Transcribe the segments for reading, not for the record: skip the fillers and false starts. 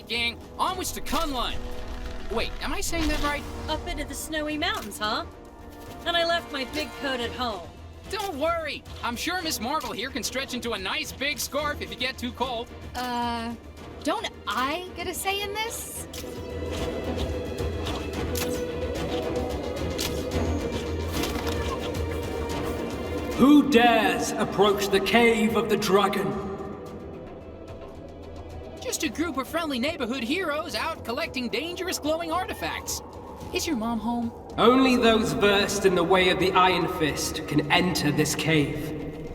Alright, gang, onwards to K'un-Luna. Wait, am I saying that right? Up into the snowy mountains, huh? And I left my big coat at home. Don't worry. I'm sure Miss Marvel here can stretch into a nice big scarf if you get too cold. Don't I get a say in this? Who dares approach the cave of the dragon? Just a group of friendly neighborhood heroes out collecting dangerous glowing artifacts. Is your mom home? Only those versed in the way of the Iron Fist can enter this cave.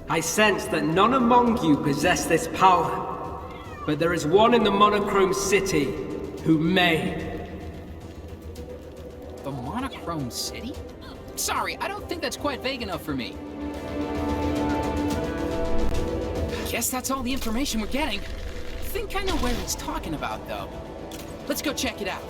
I sense that none among you possess this power, but there is one in the Monochrome City who may. The Monochrome City? Sorry, I don't think that's quite vague enough for me. Guess that's all the information we're getting. I think I know where he's talking about, though. Let's go check it out.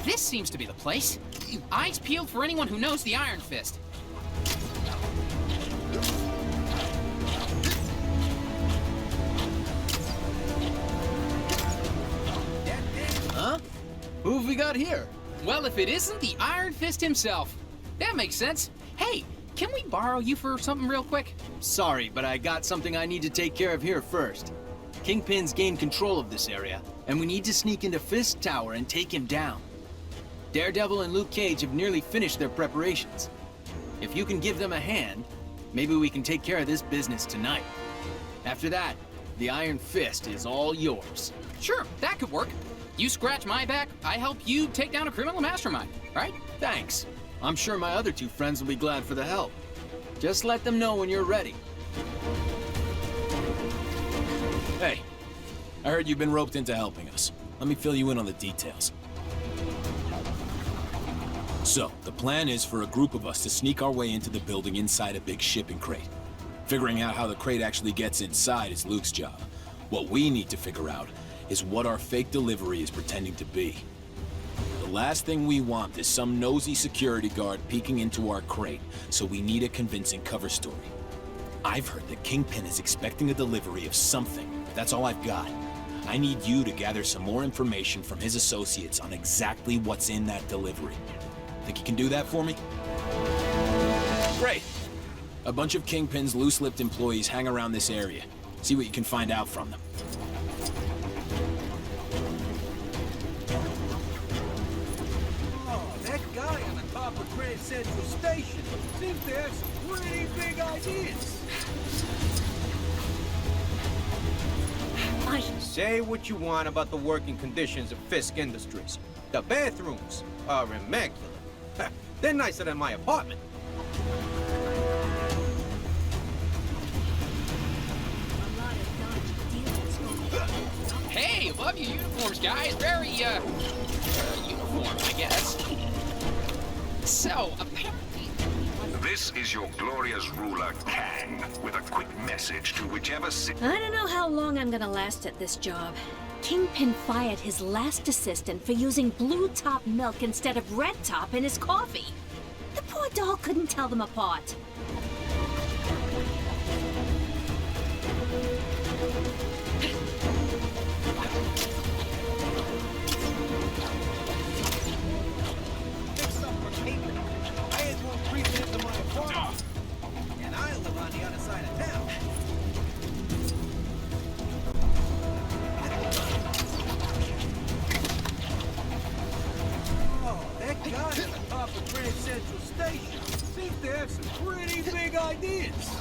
This seems to be the place. Eyes peeled for anyone who knows the Iron Fist. Huh? Who have we got here? Well, if it isn't the Iron Fist himself. That makes sense. Hey, can we borrow you for something real quick? Sorry, but I got something I need to take care of here first. Kingpin's gained control of this area, and we need to sneak into Fist Tower and take him down. Daredevil and Luke Cage have nearly finished their preparations. If you can give them a hand, maybe we can take care of this business tonight. After that, the Iron Fist is all yours. Sure, that could work. You scratch my back, I help you take down a criminal mastermind, right? Thanks. I'm sure my other two friends will be glad for the help. Just let them know when you're ready. Hey, I heard you've been roped into helping us. Let me fill you in on the details. So, the plan is for a group of us to sneak our way into the building inside a big shipping crate. Figuring out how the crate actually gets inside is Luke's job. What we need to figure out is what our fake delivery is pretending to be. The last thing we want is some nosy security guard peeking into our crate, so we need a convincing cover story. I've heard that Kingpin is expecting a delivery of something, but that's all I've got. I need you to gather some more information from his associates on exactly what's in that delivery. Think you can do that for me? Great. A bunch of Kingpin's loose-lipped employees hang around this area. See what you can find out from them. Oh, that guy on the top of Grand Central Station seems to have some pretty big ideas. Say what you want about the working conditions of Fisk Industries. The bathrooms are immaculate. They're nicer than my apartment. Hey, love your uniforms, guys. Very, uniform, I guess. So, apparently... This is your glorious ruler, Kang, with a quick message to whichever I don't know how long I'm gonna last at this job. Kingpin fired his last assistant for using blue top milk instead of red top in his coffee. The poor doll couldn't tell them apart. Fix up for Kingpin. I had more creeping into my apartment. And I live on the other side of town. Oh, that guy on the top of Grand Central Station seems to have some pretty big ideas.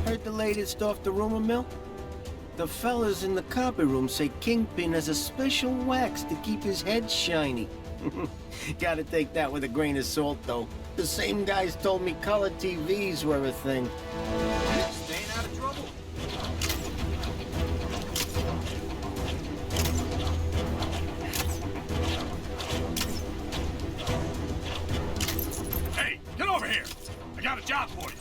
Heard the latest off the rumor mill? The fellas in the copy room say Kingpin has a special wax to keep his head shiny. Gotta take that with a grain of salt, though. The same guys told me color TVs were a thing. Staying out of trouble. Hey, get over here! I got a job for you.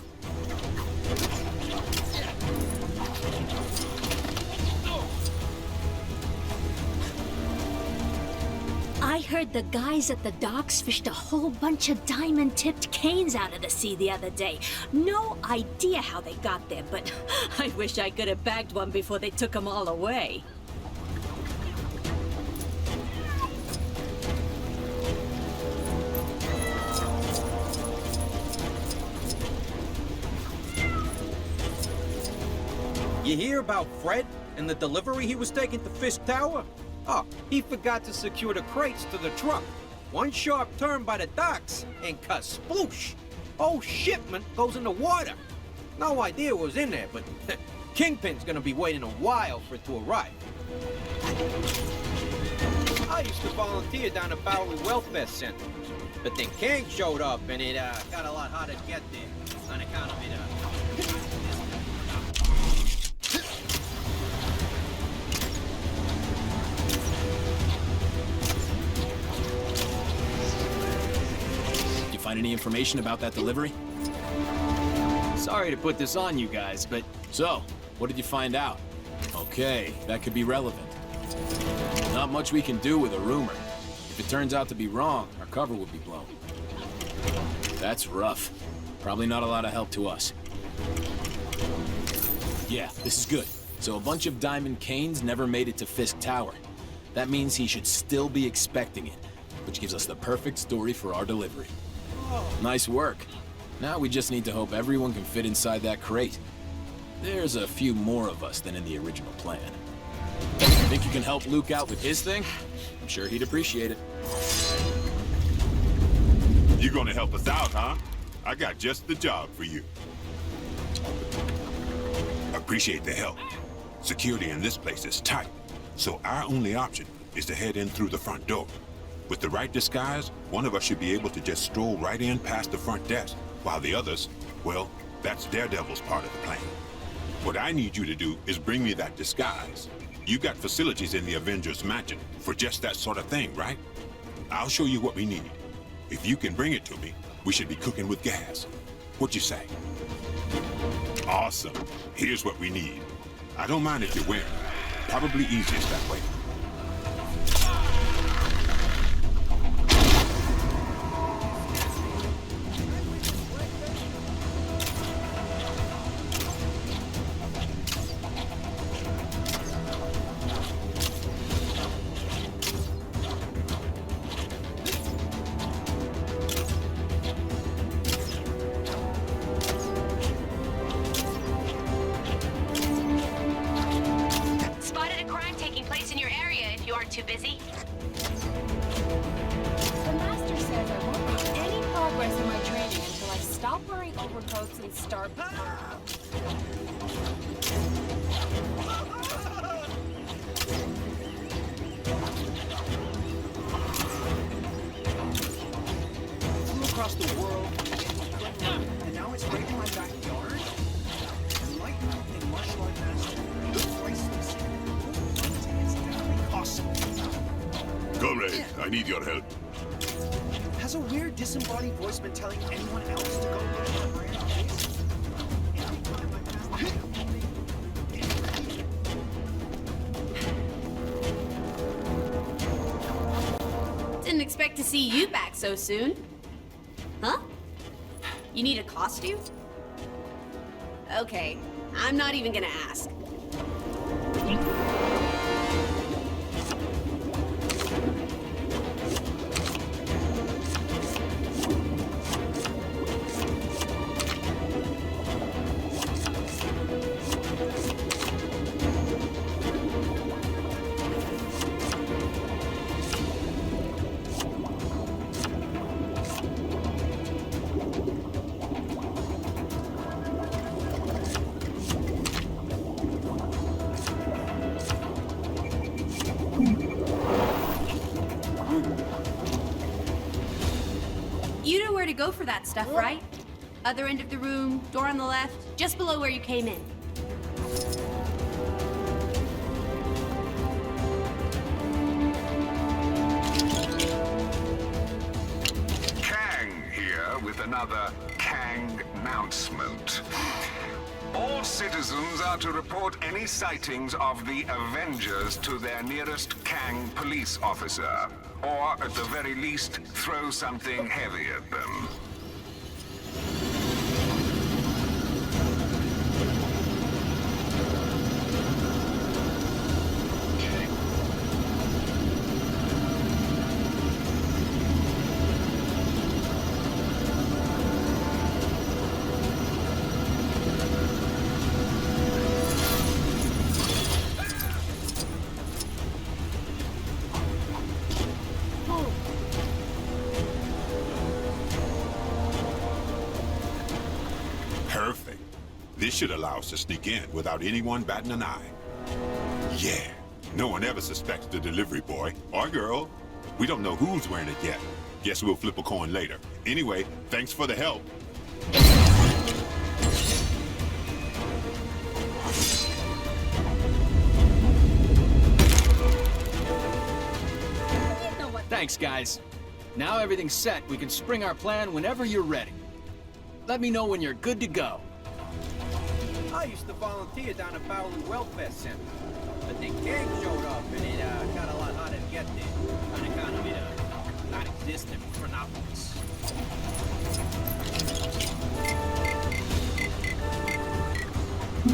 heard the guys at the docks fished a whole bunch of diamond-tipped canes out of the sea the other day. No idea how they got there, but I wish I could have bagged one before they took them all away. You hear about Fred and the delivery he was taking to Fisk Tower? Oh, he forgot to secure the crates to the truck. One sharp turn by the docks, and kasploosh! Whole shipment goes in the water. No idea what was in there, but Kingpin's gonna be waiting a while for it to arrive. I used to volunteer down at Bowery Welfare Center, but then King showed up and it got a lot harder to get there on account of it. Find any information about that delivery? Sorry to put this on you guys, but... So, what did you find out? Okay, that could be relevant. Not much we can do with a rumor. If it turns out to be wrong, our cover would be blown. That's rough. Probably not a lot of help to us. Yeah, this is good. So a bunch of diamond canes never made it to Fisk Tower. That means he should still be expecting it, which gives us the perfect story for our delivery. Nice work. Now we just need to hope everyone can fit inside that crate. There's a few more of us than in the original plan. Think you can help Luke out with his thing? I'm sure he'd appreciate it. You gonna help us out, huh? I got just the job for you. Appreciate the help. Security in this place is tight, so our only option is to head in through the front door. With the right disguise, one of us should be able to just stroll right in past the front desk, while the others, well, that's Daredevil's part of the plan. What I need you to do is bring me that disguise. You got facilities in the Avengers Mansion for just that sort of thing, right? I'll show you what we need. If you can bring it to me, we should be cooking with gas. What'd you say? Awesome. Here's what we need. I don't mind if you're wearing it. Probably easiest that way. Too busy? The master says I won't make any progress in my training until I stop wearing overcoats and start... Flew across the world, and now it's right in my backyard. Enlightenment in martial art mastery. Priceless. Awesome. Comrade, I need your help. Has a weird disembodied voice been telling anyone else to go get a brand face? Didn't expect to see you back so soon. Huh? You need a costume? Okay, I'm not even gonna ask. You know where to go for that stuff, right? Other end of the room, door on the left, just below where you came in. Kang here with another Kang announcement. All citizens are to report any sightings of the Avengers to their nearest Kang police officer. Or, at the very least, throw something heavy at them. Perfect. This should allow us to sneak in without anyone batting an eye. Yeah, no one ever suspects the delivery boy or girl. We don't know who's wearing it yet. Guess we'll flip a coin later. Anyway, thanks for the help. Thanks, guys. Now everything's set. We can spring our plan whenever you're ready. Let me know when you're good to go. I used to volunteer down at Bowling Welfare Center. But the gang showed up and it got a lot harder to get there. On account of it not existing for Chronopolis.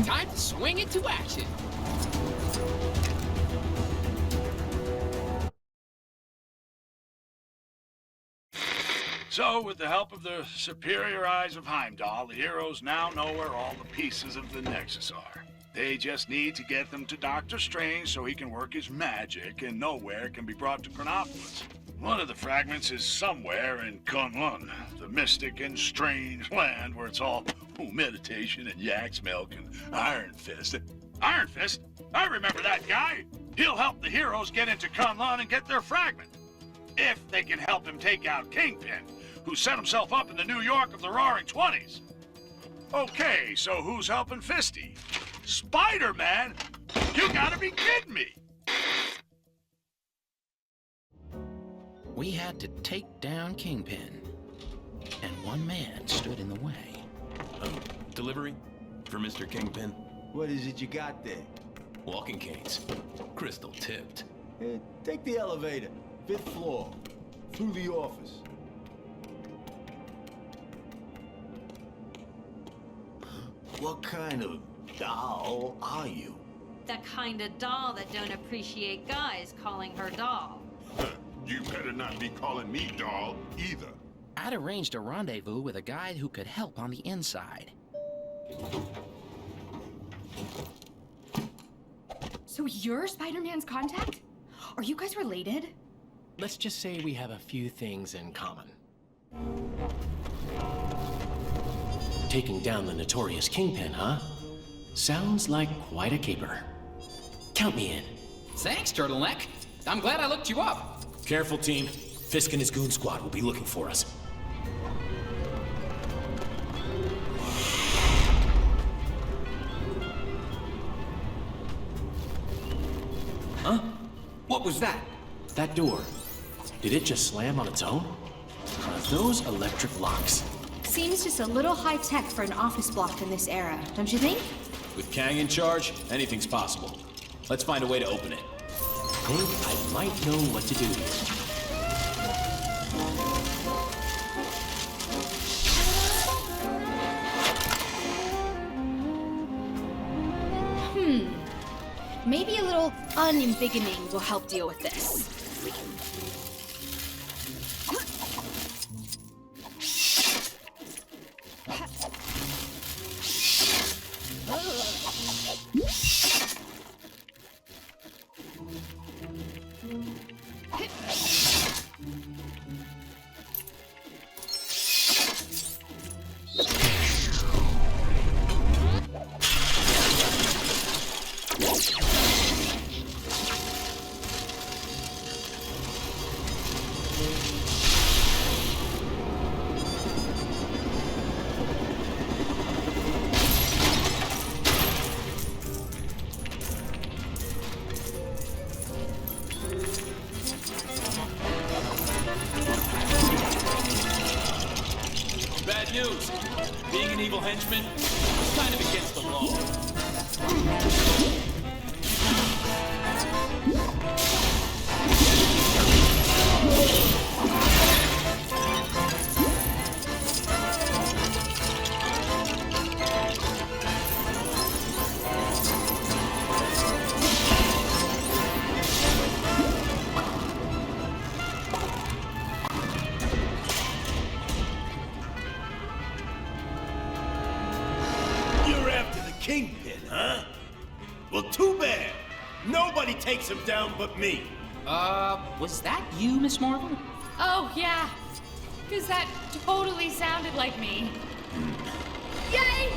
Time to swing into action. So, with the help of the superior eyes of Heimdall, the heroes now know where all the pieces of the Nexus are. They just need to get them to Doctor Strange so he can work his magic and know where it can be brought to Chronopolis. One of the fragments is somewhere in K'un-Luna, the mystic and strange land where it's all meditation and yak's milk and Iron Fist. Iron Fist? I remember that guy! He'll help the heroes get into K'un-Luna and get their fragment. If they can help him take out Kingpin, who set himself up in the New York of the Roaring Twenties. Okay, so who's helping Fisty? Spider-Man? You gotta be kidding me! We had to take down Kingpin, and one man stood in the way. Delivery? For Mr. Kingpin? What is it you got there? Walking canes. Crystal tipped. Take the elevator. 5th floor. Through the office. What kind of doll are you? The kind of doll that don't appreciate guys calling her doll. You better not be calling me doll either. I'd arranged a rendezvous with a guy who could help on the inside. So you're Spider-Man's contact? Are you guys related? Let's just say we have a few things in common. Taking down the notorious Kingpin, huh? Sounds like quite a caper. Count me in. Thanks, Turtleneck. I'm glad I looked you up. Careful, team. Fisk and his goon squad will be looking for us. Huh? What was that? That door. Did it just slam on its own? Are those electric locks? Seems just a little high-tech for an office block in this era, don't you think? With Kang in charge, anything's possible. Let's find a way to open it. I think I might know what to do here. Maybe a little unembiggening will help deal with this. Bad news. Being an evil henchman is kind of against the law. Huh? Well, too bad. Nobody takes him down but me. Was that you, Miss Marvel? Oh, yeah. Because that totally sounded like me. Yay!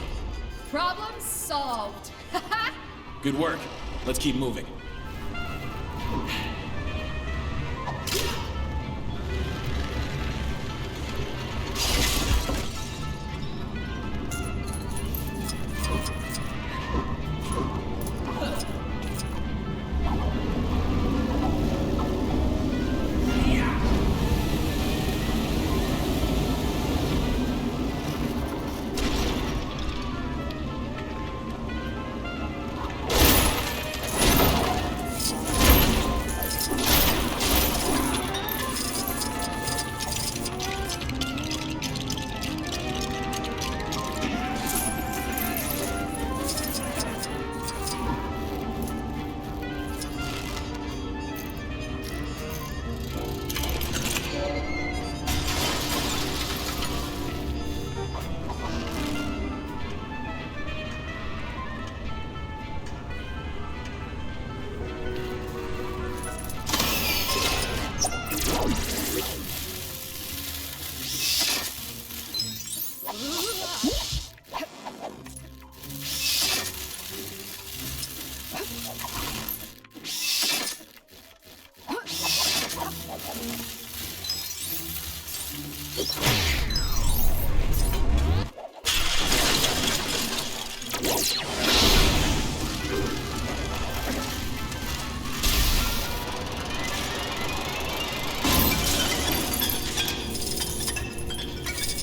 Problem solved. Good work. Let's keep moving.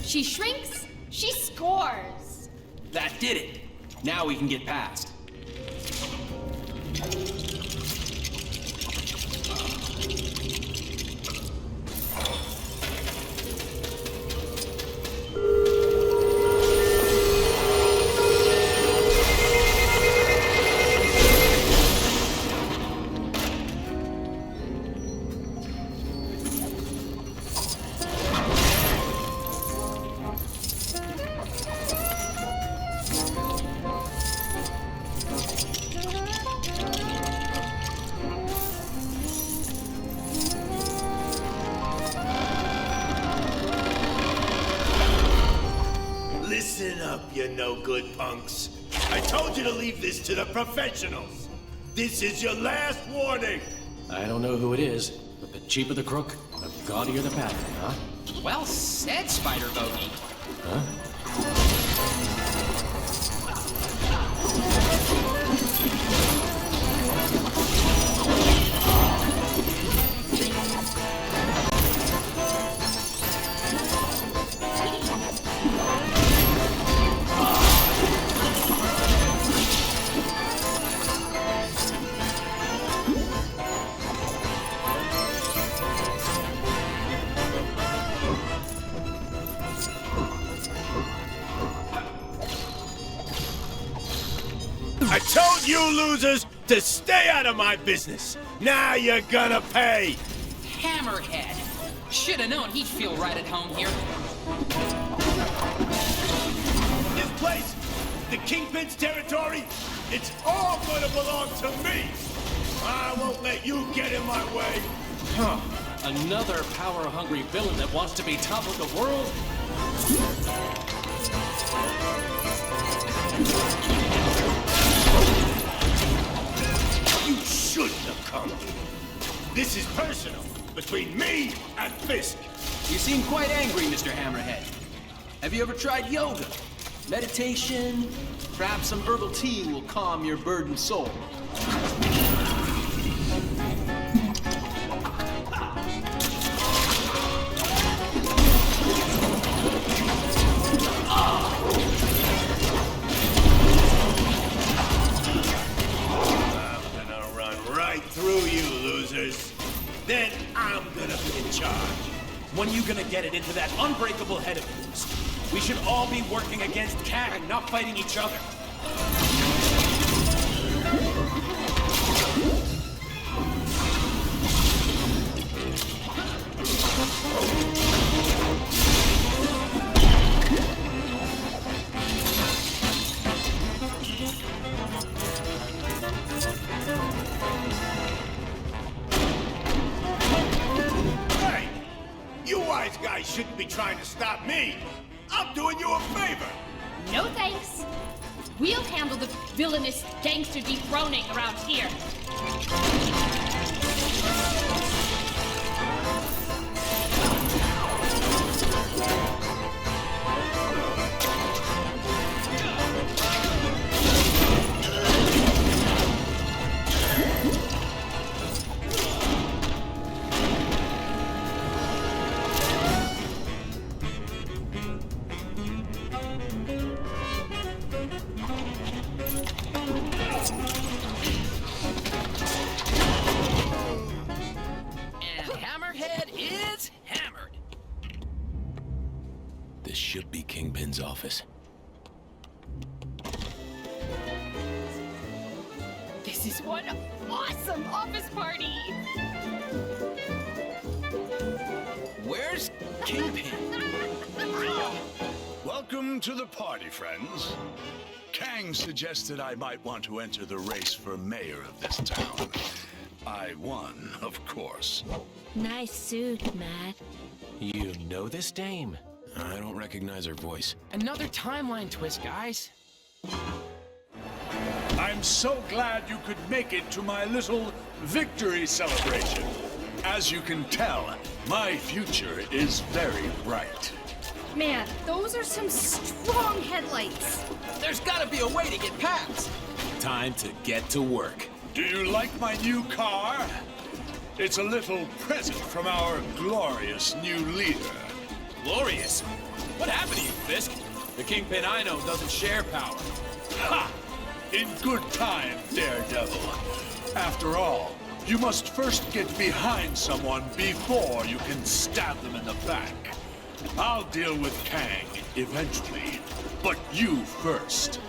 She shrinks, she scores. That did it. Now we can get past. Listen up, you no-good punks. I told you to leave this to the professionals. This is your last warning. I don't know who it is, but the cheaper the crook, the gaudier the pattern, huh? Well said, Spider Bogey. Huh? I told you losers to stay out of my business. Now you're gonna pay. Hammerhead. Should have known he'd feel right at home here. This place, the Kingpin's territory, it's all gonna belong to me. I won't let you get in my way. Huh. Another power-hungry villain that wants to be top of the world? You shouldn't have come. This is personal, between me and Fisk. You seem quite angry, Mr. Hammerhead. Have you ever tried yoga? Meditation? Perhaps some herbal tea will calm your burdened soul. Through you, losers. Then I'm gonna be in charge. When are you gonna get it into that unbreakable head of yours? We should all be working against Kang, not fighting each other. shouldn't be trying to stop me. I'm doing you a favor. No thanks. We'll handle the villainous gangster dethroning around here. This should be Kingpin's office. This is one awesome office party! Where's Kingpin? Welcome to the party, friends. Kang suggested I might want to enter the race for mayor of this town. I won, of course. Nice suit, Matt. You know this dame? I don't recognize her voice. Another timeline twist, guys. I'm so glad you could make it to my little victory celebration. As you can tell, my future is very bright. Man, those are some strong headlights. There's gotta be a way to get past. Time to get to work. Do you like my new car? It's a little present from our glorious new leader. Glorious? What happened to you, Fisk? The Kingpin I know doesn't share power. Ha! In good time, Daredevil. After all, you must first get behind someone before you can stab them in the back. I'll deal with Kang eventually, but you first.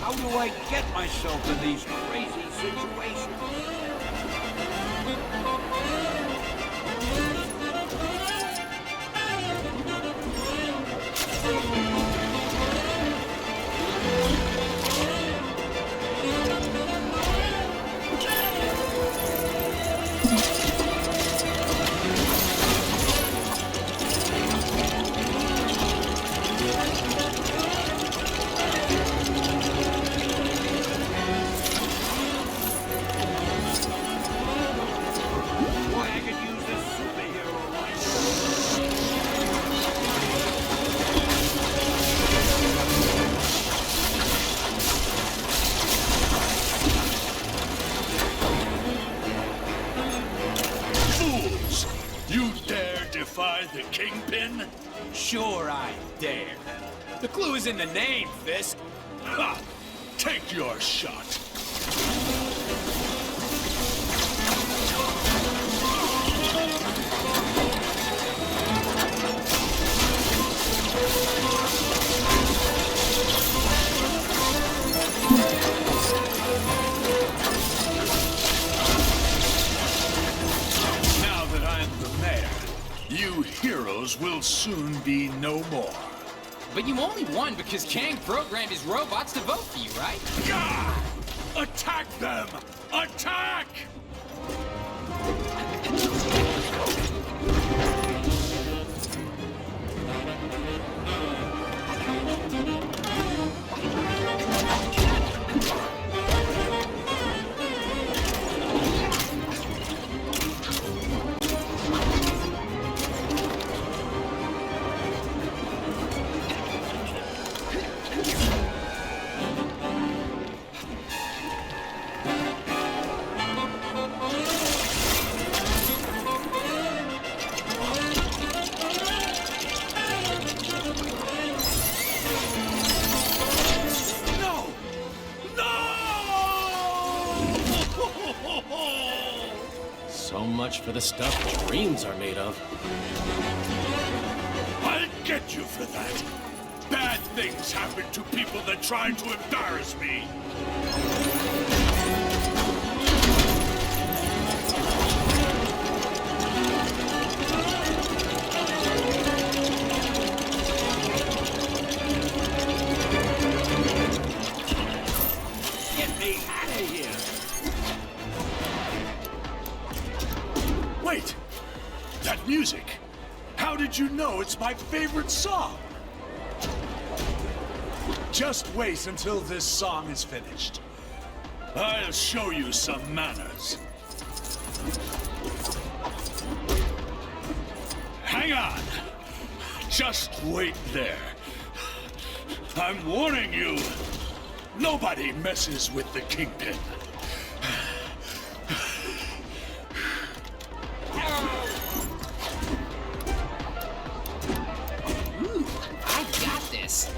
How do I get myself in these crazy situations? The Kingpin? Sure I dare. The clue is in the name, Fisk. Ha! Take your shot. Now that I'm the mayor, you heroes will soon be no more. But you only won because Kang programmed his robots to vote for you, right? Gah! Attack them! Attack! So much for the stuff dreams are made of. I'll get you for that. Bad things happen to people that try to embarrass me. Get me out of here! Wait! That music! How did you know it's my favorite song? Just wait until this song is finished. I'll show you some manners. Hang on! Just wait there. I'm warning you. Nobody messes with the Kingpin. Ooh, I got this.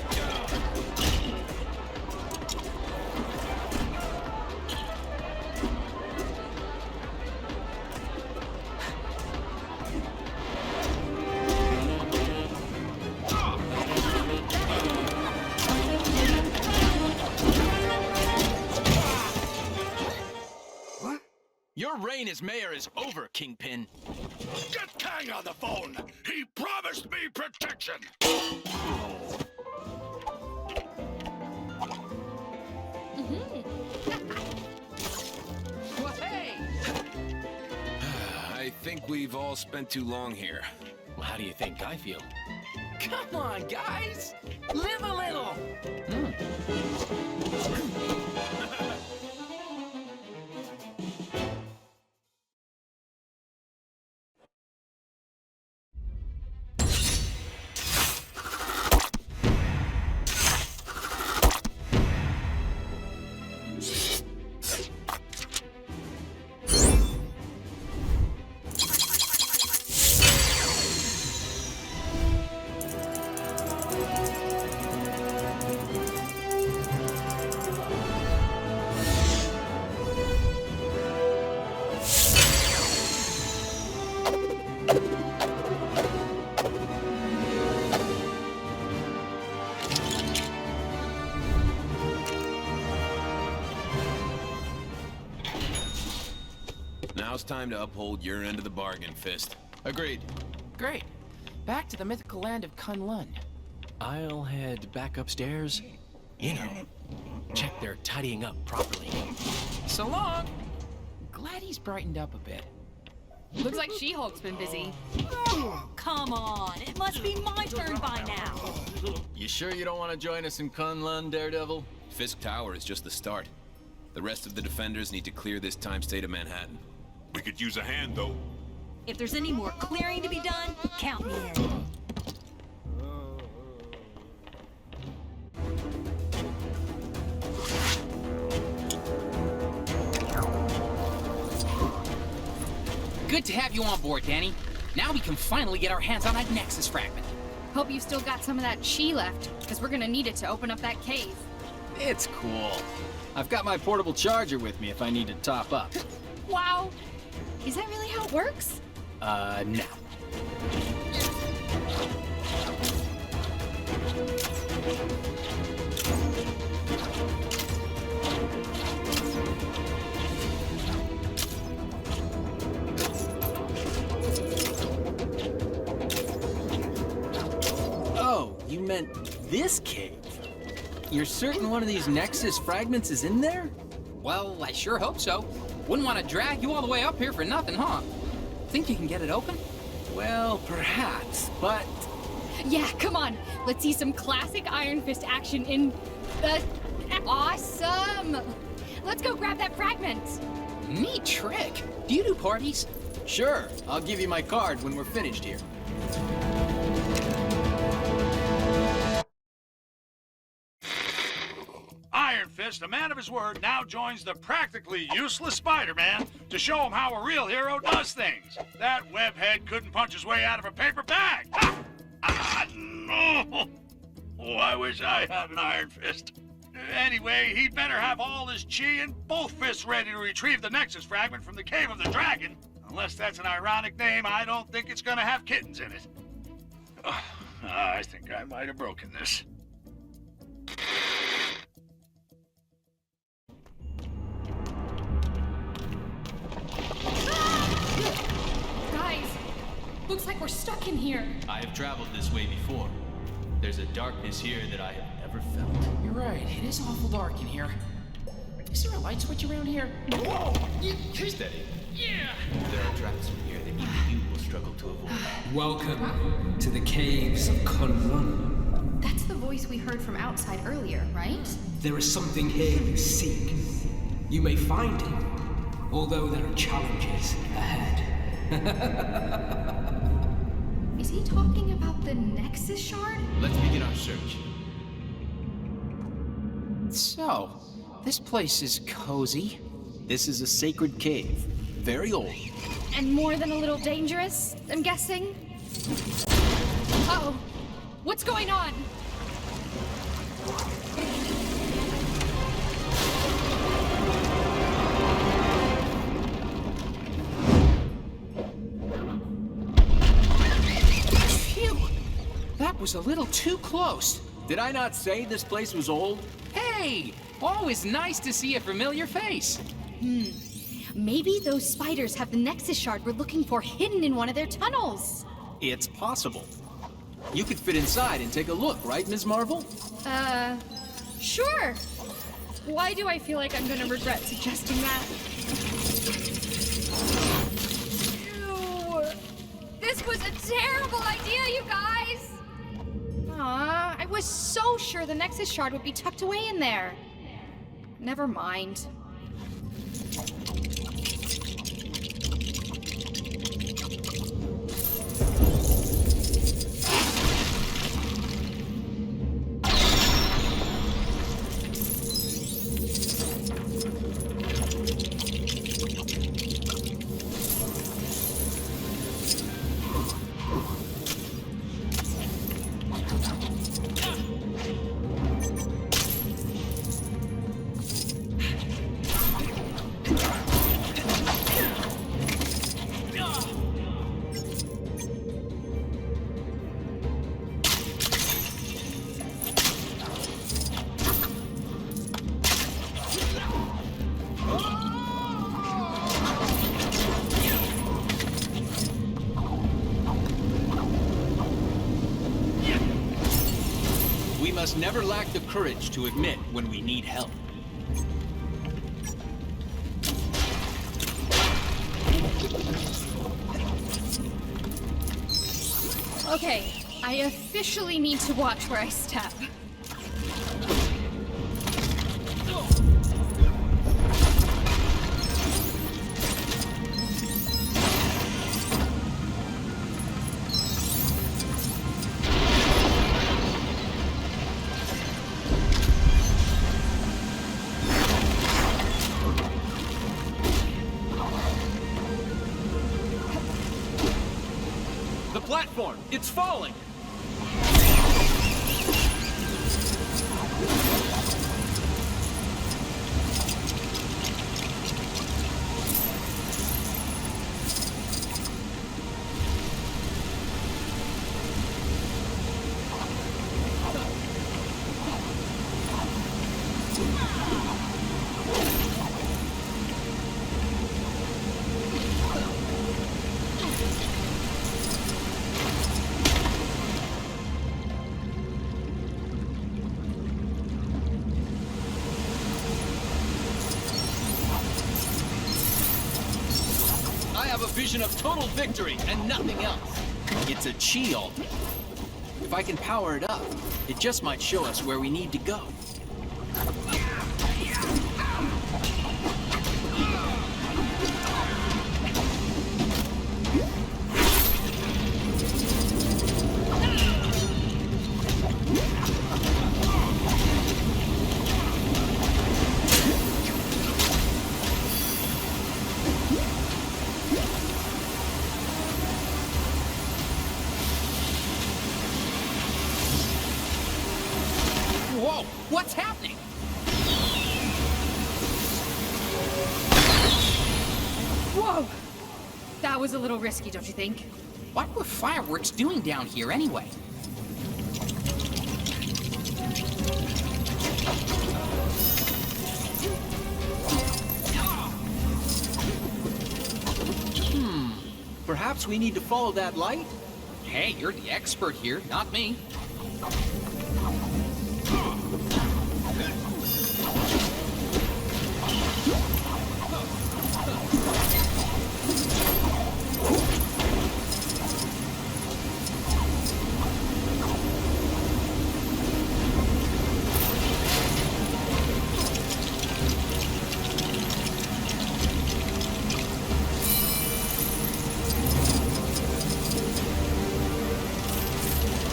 Your reign as mayor is over, Kingpin. Get Kang on the phone! He promised me protection! Well, hey! I think we've all spent too long here. Well, how do you think I feel? Come on, guys! Live a little! Now it's time to uphold your end of the bargain, Fist. Agreed. Great. Back to the mythical land of K'un-Lun. I'll head back upstairs. You know, check they're tidying up properly. So long! Glad he's brightened up a bit. Looks like She-Hulk's been busy. Come on, it must be my turn by now. You sure you don't want to join us in K'un-Lun, Daredevil? Fisk Tower is just the start. The rest of the defenders need to clear this time state of Manhattan. We could use a hand, though. If there's any more clearing to be done, count me in. Good to have you on board, Danny. Now we can finally get our hands on that Nexus fragment. Hope you've still got some of that chi left, because we're gonna need it to open up that cave. It's cool. I've got my portable charger with me if I need to top up. Wow! Is that really how it works? No. Oh, you meant this cave? You're certain one of these Nexus fragments is in there? Well, I sure hope so. Wouldn't want to drag you all the way up here for nothing, huh? Think you can get it open? Well, perhaps, but... Yeah, come on. Let's see some classic Iron Fist action in the... Awesome! Let's go grab that fragment. Neat trick. Do you do parties? Sure, I'll give you my card when we're finished here. Iron Fist, a man of his word, now joins the practically useless Spider-Man to show him how a real hero does things. That webhead couldn't punch his way out of a paper bag. No! Oh, I wish I had an Iron Fist. Anyway, he'd better have all his chi and both fists ready to retrieve the Nexus fragment from the Cave of the Dragon. Unless that's an ironic name, I don't think it's gonna have kittens in it. Oh, I think I might have broken this. Guys, looks like we're stuck in here. I have traveled this way before. There's a darkness here that I have never felt. You're right, it is awful dark in here. Is there a light switch around here? Whoa! Steady. Yeah! There are traps in here that even you will struggle to avoid. Welcome to the caves of K'un-Luna. That's the voice we heard from outside earlier, right? There is something here you seek. You may find it, although there are challenges ahead. Is he talking about the Nexus shard? Let's begin our search. So, this place is cozy. This is a sacred cave. Very old. And more than a little dangerous, I'm guessing? Uh-oh. What's going on? Phew! That was a little too close. Did I not say this place was old? Hey! Always nice to see a familiar face. Maybe those spiders have the Nexus shard we're looking for hidden in one of their tunnels. It's possible. You could fit inside and take a look, right, Ms. Marvel? Sure. Why do I feel like I'm gonna regret suggesting that? Ew. This was a terrible idea, you guys! Aw, I was so sure the Nexus shard would be tucked away in there. Never mind. We must never lack the courage to admit when we need help. Okay, I officially need to watch where I step. The platform! It's falling! I have a vision of total victory and nothing else. It's a chi altar. If I can power it up, it just might show us where we need to go. Whoa! What's happening? Whoa! That That was a little risky, don't you think? What were fireworks doing down here anyway? Perhaps we need to follow that light? Hey, you're the expert here, not me.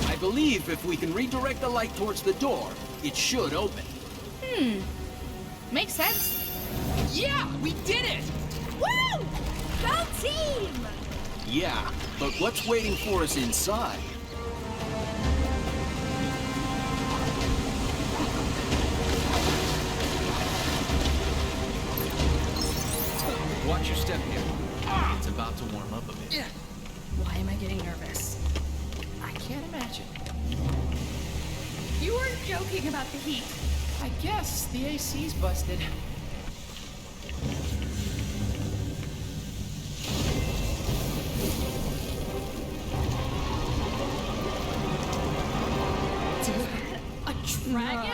I believe if we can redirect the light towards the door, it should open. Makes sense. Yeah, we did it! Woo! Go team! Yeah, but what's waiting for us inside? Watch your step here. It's about to warm up a bit. Why am I getting nervous? I can't imagine. You weren't joking about the heat. I guess the AC's busted. A dragon?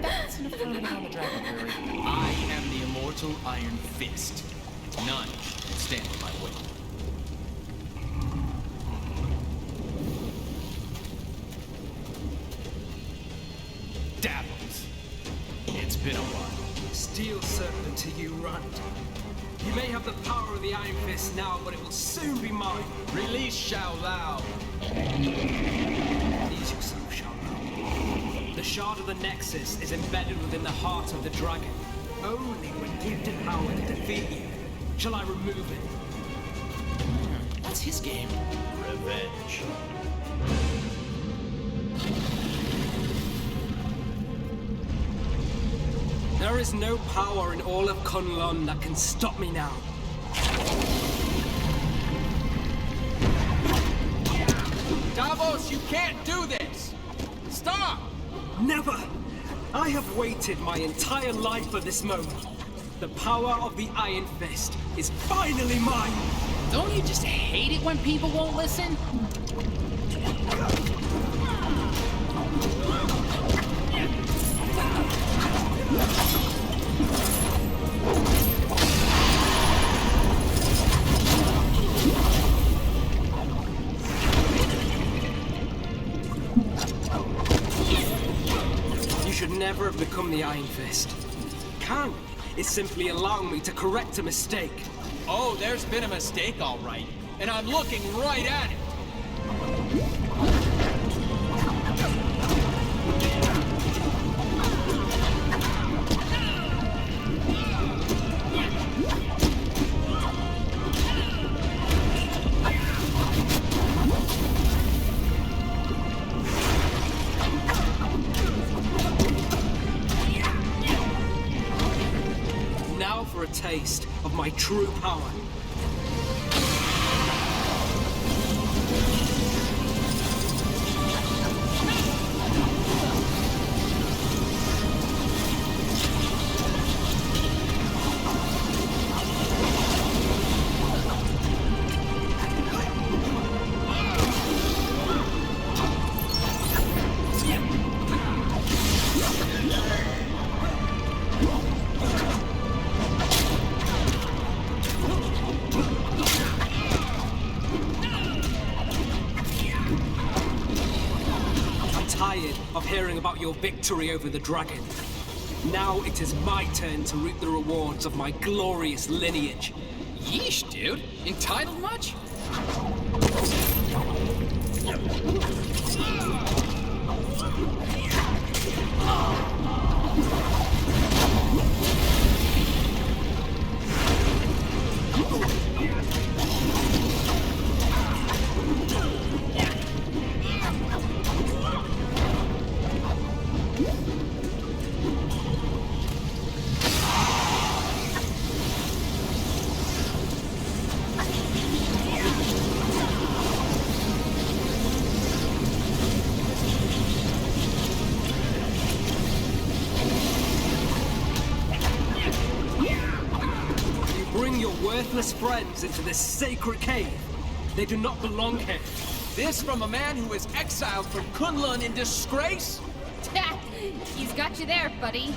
That's an affirmative on the dragon theory. I am the immortal Iron Fist. None can stand in my way. Dabbles. It's been a while. Steel serpent to you, Rand. You may have the power of the Iron Fist now, but it will soon be mine. Release Shao Lao. Ease yourself, Shao Lao. The shard of the Nexus is embedded within the heart of the dragon. Only when gifted power to defeat you shall I remove it. That's his game. Revenge. There is no power in all of K'un-Lun that can stop me now. Davos, you can't do this! Stop! Never! I have waited my entire life for this moment. The power of the Iron Fist is finally mine! Don't you just hate it when people won't listen? You should never have become the Iron Fist. Kang is simply allowing me to correct a mistake. Oh, there's been a mistake, all right. And I'm looking right at it. Now for a taste of my true power. Of hearing about your victory over the dragon. Now it is my turn to reap the rewards of my glorious lineage. Yeesh, dude. Entitled much? worthless friends into this sacred cave. They do not belong here. This from a man who was exiled from K'un-Luna in disgrace? He's got you there, buddy.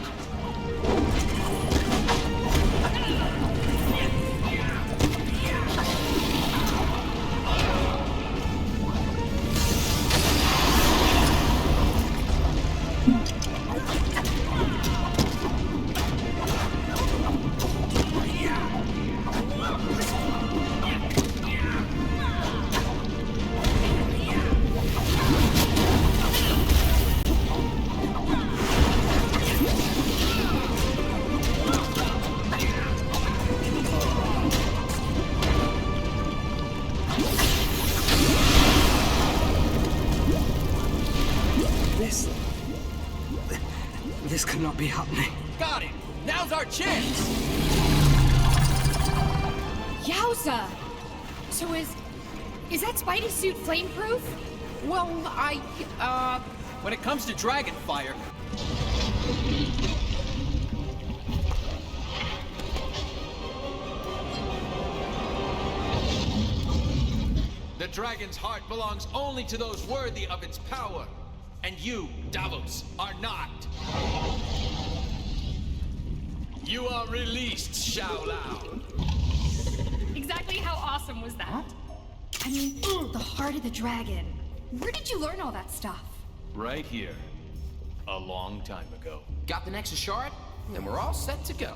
This cannot be happening. Got it! Now's our chance! Yowza! So is that Spidey suit flame-proof? Well, when it comes to dragon fire... The dragon's heart belongs only to those worthy of its power. And you, Davos, are not. You are released, Shao Lao. Exactly how awesome was that? I mean, the heart of the dragon. Where did you learn all that stuff? Right here. A long time ago. Got the Nexus Shard? Then we're all set to go.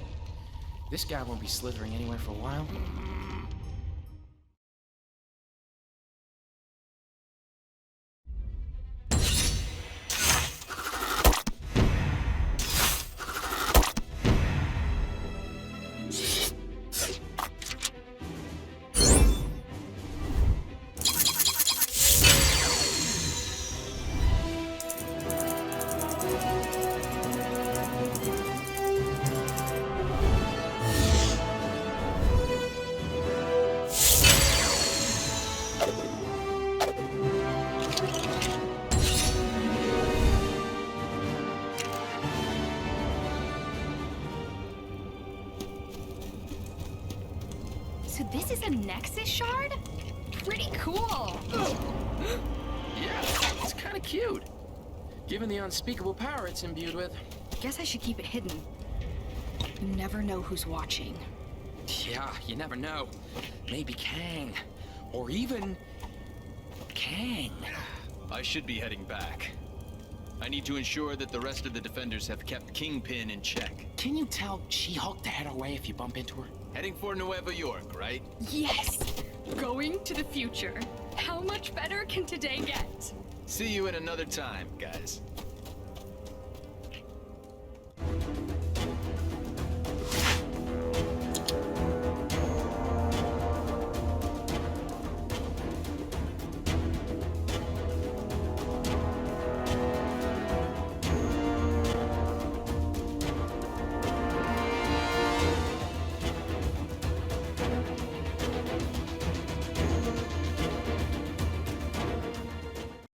This guy won't be slithering anywhere for a while. So this is a Nexus Shard? Pretty cool. Yeah, it's kind of cute. Given the unspeakable power it's imbued with. Guess I should keep it hidden. You never know who's watching. Yeah, you never know. Maybe Kang. Or even... Kang. I should be heading back. I need to ensure that the rest of the defenders have kept Kingpin in check. Can you tell She-Hulk to head our way if you bump into her? Heading for Nueva York, right? Yes! Going to the future. How much better can today get? See you in another time, guys.